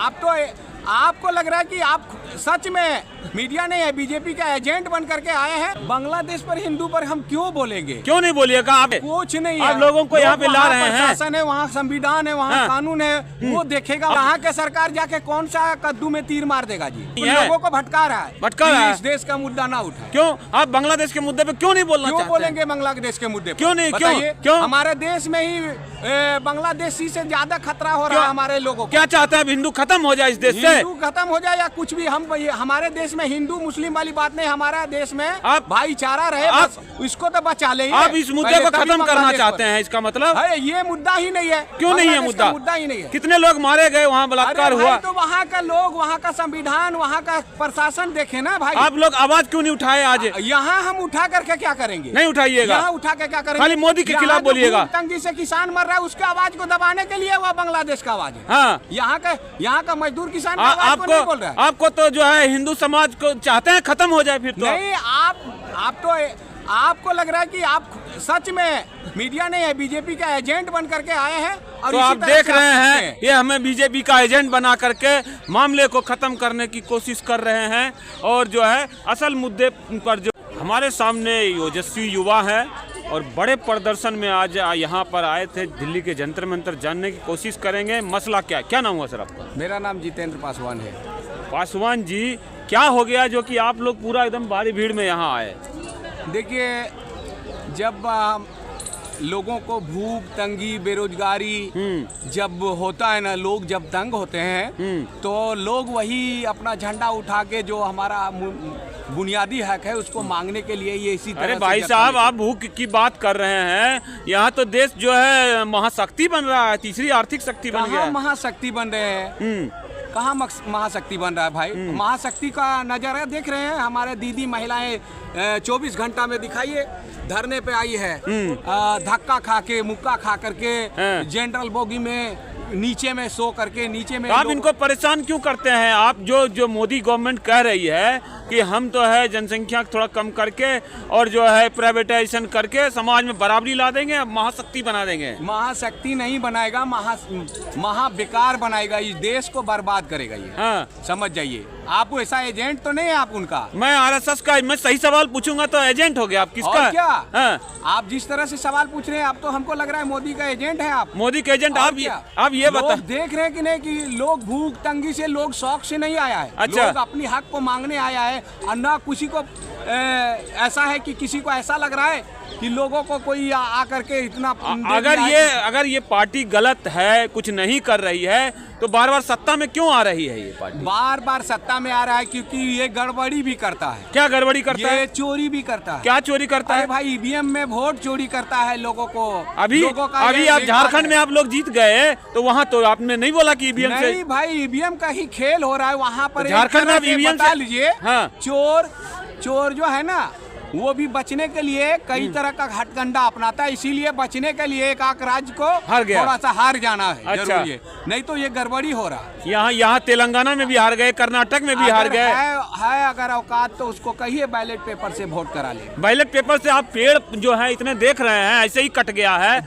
आप तो आपको लग रहा है कि आप सच में मीडिया ने बीजेपी का एजेंट बन करके आए हैं। बांग्लादेश पर, हिंदू पर हम क्यों बोलेंगे? क्यों नहीं बोलिएगा आप? कुछ नहीं आप है। लोगों को यहाँ पे ला रहे हैं। प्रशासन है, वहाँ संविधान है, वहाँ कानून है, वो देखेगा। यहाँ के सरकार जाके कौन सा कद्दू में तीर मार देगा जी? लोगों को भटका रहा है, भटका रहा है। इस देश का मुद्दा ना उठाए। क्यों आप बांग्लादेश के मुद्दे पे क्यों नहीं बोलना चाहते? क्यों बोलेंगे बांग्लादेश के मुद्दे? क्यों नहीं? क्यों? हमारे देश में ही बांग्लादेशी से ज्यादा खतरा हो रहा है हमारे लोगों को। क्या चाहते हैं? हिंदू खत्म हो जाए इस देश से? हिंदू खत्म हो जाए या कुछ भी, हम हमारे देश में हिंदू मुस्लिम वाली बात नहीं, हमारा देश में आप भाईचारा रहे, बस इसको तो बचा ले। आप इस मुद्दे को खत्म करना चाहते हैं, इसका मतलब है ये मुद्दा ही नहीं है। क्यों नहीं है मुद्दा? मुद्दा ही नहीं है। कितने लोग मारे गए, वहाँ बलात्कार हुआ। तो वहाँ का लोग, वहाँ का संविधान, वहाँ का प्रशासन देखे ना भाई। आप लोग आवाज क्यों नहीं उठाए आज? यहाँ हम उठा करके क्या करेंगे? नहीं उठाइएगा। यहाँ उठा के क्या करेंगे? खाली मोदी के खिलाफ बोलिएगा। तंगी से किसान मर रहा है, उसके आवाज को दबाने के लिए वह बांग्लादेश का आवाज है। हाँ, यहाँ का मजदूर किसान का आवाज को नहीं बोल रहा है। आपको तो जो है हिंदू समाज को चाहते हैं खत्म हो जाए फिर तो। नहीं, आप तो आपको लग रहा है कि आप सच में मीडिया ने बीजेपी का एजेंट बन करके आए हैं। और तो आप देख रहे हैं ये हमें बीजेपी का एजेंट बना करके मामले को खत्म करने की कोशिश कर रहे हैं। और जो है असल मुद्दे पर जो हमारे सामने ओजस्वी युवा है और बड़े प्रदर्शन में आज यहाँ पर आए थे, दिल्ली के जंतर मंतर जानने की कोशिश करेंगे। मसला क्या नाम हुआ सर आपका? मेरा नाम जितेंद्र पासवान है। पासवान जी, क्या हो गया जो कि आप लोग पूरा एकदम भारी भीड़ में यहाँ आए? देखिए, जब लोगों को भूख, तंगी, बेरोजगारी जब होता है ना, लोग जब तंग होते हैं तो लोग वही अपना झंडा उठा के जो हमारा बुनियादी हक है उसको मांगने के लिए ये इसी तरह। अरे भाई साहब, आप भूख की बात कर रहे हैं, यहाँ तो देश जो है महाशक्ति बन रहा है, तीसरी आर्थिक शक्ति बन गया है। महाशक्ति बन रहे हैं? कहाँ महाशक्ति बन रहा है भाई? महाशक्ति का नजारा देख रहे हैं। हमारे दीदी महिलाएं 24 घंटा में दिखाइए धरने पे आई है, धक्का खा के, मुक्का खा करके, जनरल बोगी में नीचे में सो करके, नीचे में। आप इनको परेशान क्यों करते हैं? आप जो मोदी गवर्नमेंट कह रही है कि हम तो है जनसंख्या थोड़ा कम करके और जो है प्राइवेटाइजेशन करके समाज में बराबरी ला देंगे, महाशक्ति बना देंगे। महाशक्ति नहीं बनाएगा, महा बेकार बनाएगा, इस देश को बर्बाद करेगा ये। हाँ, समझ जाइए। आप ऐसा एजेंट तो नहीं है आप उनका। मैं आरएसएस का, मैं सही सवाल पूछूंगा तो एजेंट हो गया आप किसका? और क्या? हाँ। आप जिस तरह से सवाल पूछ रहे हैं, आप तो हमको लग रहा है मोदी का एजेंट है आप। मोदी के एजेंट आप ये बता। देख रहे हैं कि नहीं कि लोग भूख तंगी से, लोग शौक से नहीं आया है। अच्छा। लोग अपनी हक को मांगने आया है। और न किसी को ऐसा है कि किसी को ऐसा लग रहा है कि लोगों को कोई आकर के इतना अगर ये पार्टी गलत है, कुछ नहीं कर रही है, तो बार बार सत्ता में क्यों आ रही है ये पार्टी? बार बार सत्ता में आ रहा है क्योंकि ये गड़बड़ी भी करता है। क्या गड़बड़ी करता है? ये चोरी भी करता है। क्या चोरी करता है भाई? ईवीएम में वोट चोरी करता है लोगों को। अभी आप झारखंड में आप लोग जीत गए तो वहाँ तो आपने नहीं बोला कि ईवीएम से? नहीं भाई, ईवीएम का ही खेल हो रहा है वहाँ पर। झारखंड में ईवीएम बता लीजिए। हाँ। चोर जो है ना, वो भी बचने के लिए कई तरह का हथकंडा अपनाता है। इसीलिए बचने के लिए एक राज्य को थोड़ा सा हार जाना है। अच्छा। जरूरी है, नहीं तो ये गड़बड़ी हो रहा है। यहाँ तेलंगाना में भी हार गए, कर्नाटक में भी हार गए। है अगर औकात तो उसको कहिए बैलेट पेपर से वोट करा ले। बैलेट पेपर से आप पेड़ जो है इतने देख रहे हैं ऐसे ही कट गया है,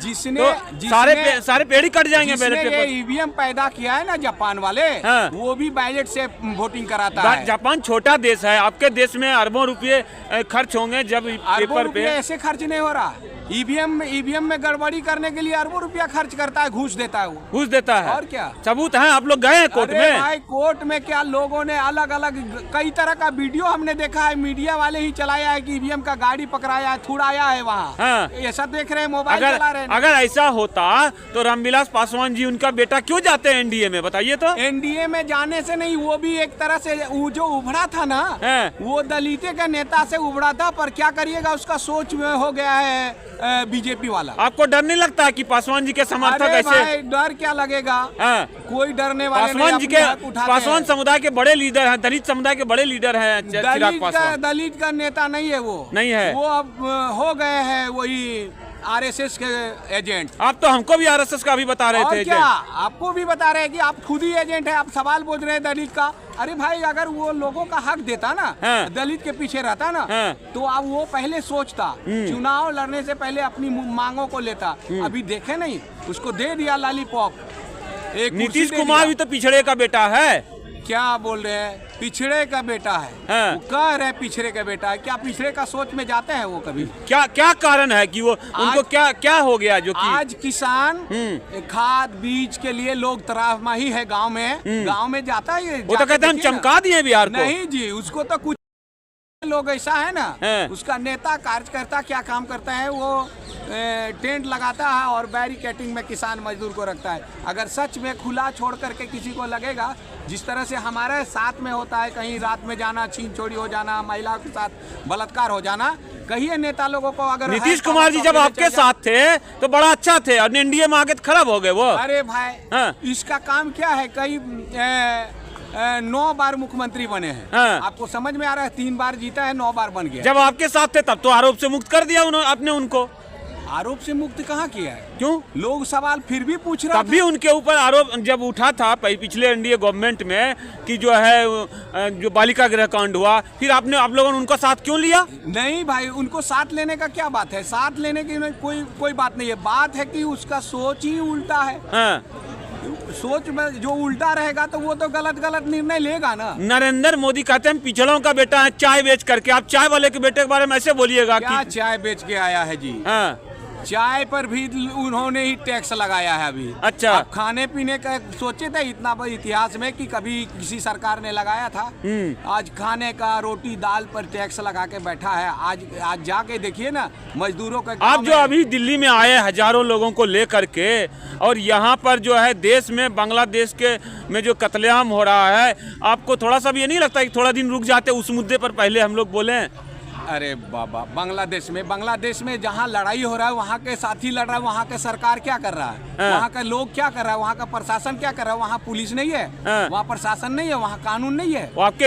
सारे पेड़ ही कट जाएंगे बैलेट पेपर। ईवीएम पैदा किया है ना जापान वाले, वो भी बैलेट से वोटिंग कराता है। जापान छोटा देश है, आपके देश में अरबों रुपये खर्च होंगे जब पेपर पे। ऐसे खर्च नहीं हो रहा। ईवीएम में गड़बड़ी करने के लिए अरबों रुपया खर्च करता है, घूस देता है। वो घूस देता है। और क्या सबूत है? आप लोग गए हैं कोर्ट में? भाई कोर्ट में क्या, लोगों ने अलग अलग कई तरह का वीडियो हमने देखा है, मीडिया वाले ही चलाया है कि ईवीएम का गाड़ी पकड़ाया है, छुड़ाया है वहाँ। हाँ। ऐसा देख रहे हैं, मोबाइल चला रहे हैं। अगर ऐसा होता तो रामविलास पासवान जी, उनका बेटा क्यों जाते हैं एनडीए में, बताइए तो? एनडीए में जाने से नहीं, वो भी एक तरह से जो उभरा था ना, वो दलित के नेता से उभरा था। पर क्या करिएगा, उसका सोच में हो गया है बीजेपी वाला। आपको डर नहीं लगता कि पासवान जी के समर्थक ऐसे? डर क्या लगेगा? कोई डरने वाले पासवान जी के, पासवान समुदाय के बड़े लीडर हैं, दलित समुदाय के बड़े लीडर हैं चिराग पासवान। दलित का नेता नहीं है वो, नहीं है वो। अब हो गए हैं वही आरएसएस के एजेंट। आप तो हमको भी आरएसएस का भी बता रहे थे। क्या आपको भी बता रहे हैं कि आप खुद ही एजेंट है? आप सवाल पूछ रहे हैं दलित का। अरे भाई, अगर वो लोगों का हक देता ना, दलित के पीछे रहता ना, तो अब वो पहले सोचता, चुनाव लड़ने से पहले अपनी मांगों को लेता। अभी देखे नहीं, उसको दे दिया लॉलीपॉप। एक कुर्सी नीतीश दे कुमार दिया। भी तो पिछड़े का बेटा है। क्या बोल रहे हैं, पिछड़े का बेटा है। हाँ। वो कह रहे हैं पिछड़े का बेटा है, क्या पिछड़े का सोच में जाते हैं वो कभी? क्या क्या कारण है कि वो उनको क्या क्या हो गया जो कि आज किसान खाद बीज के लिए लोग तराहमाही है गांव में जाता है ये, वो तो कहते हैं हम चमका दिए बिहार को। नहीं जी, उसको तो कुछ लोग ऐसा है ना, हाँ। उसका नेता कार्यकर्ता क्या काम करता है, वो टेंट लगाता है और बैरिकेटिंग में किसान मजदूर को रखता है। अगर सच में खुला छोड़ करके किसी को लगेगा, जिस तरह से हमारे साथ में होता है, कहीं रात में जाना, छीन छोड़ी हो जाना, महिलाओं के साथ बलात्कार हो जाना, कहिए नेता लोगों को अगर नीतीश कुमार जी जब आपके साथ थे तो बड़ा अच्छा थे और एनडीए में आगे तो खराब हो गए वो। अरे भाई, हाँ। इसका काम क्या है, कई 9 बार मुख्यमंत्री बने हैं। हाँ। आपको समझ में आ रहा है, 3 बार जीता है, 9 बार बन गया। जब आपके साथ थे तब तो आरोप से मुक्त कर दिया आपने उनको। आरोप से मुक्त कहाँ किया है? क्यों? लोग सवाल फिर भी पूछ रहे तब भी उनके ऊपर आरोप जब उठा था पिछले एनडीए गवर्नमेंट में कि जो है जो बालिका गृह कांड हुआ, फिर आप लोगों ने उनका साथ क्यों लिया? नहीं भाई, उनको साथ लेने का क्या बात है, साथ लेने की कोई बात नहीं है। बात है कि उसका सोच ही उल्टा है। हाँ। सोच में जो उल्टा रहेगा तो वो तो गलत निर्णय लेगा ना। नरेंद्र मोदी कहते हैं पिछड़ों का बेटा है चाय बेच करके, आप चाय वाले के बेटे के बारे में ऐसे बोलिएगा क्या कि चाय बेच के आया है जी? हाँ। चाय पर भी उन्होंने ही टैक्स लगाया है अभी। अच्छा। अब खाने पीने का सोचे थे इतना बड़ा इतिहास में कि कभी किसी सरकार ने लगाया था। आज खाने का, रोटी दाल पर टैक्स लगा के बैठा है। आज जाके देखिए ना मजदूरों का। आप जो अभी दिल्ली में आए हजारों लोगों को लेकर के, और यहाँ पर जो है देश में बांग्लादेश के में जो कत्लेआम हो रहा है, आपको थोड़ा सा भी ये नहीं लगता कि थोड़ा दिन रुक जाते उस मुद्दे पर पहले हम लोग बोलें? अरे बाबा, बांग्लादेश में जहाँ लड़ाई हो रहा है वहाँ के साथी लड़ रहा है, वहाँ के सरकार क्या कर रहा है, हाँ। वहाँ का लोग क्या कर रहा है, वहाँ का प्रशासन क्या कर रहा है? वहाँ पुलिस नहीं है, हाँ। वहाँ प्रशासन नहीं है, वहाँ कानून नहीं है। वो आपके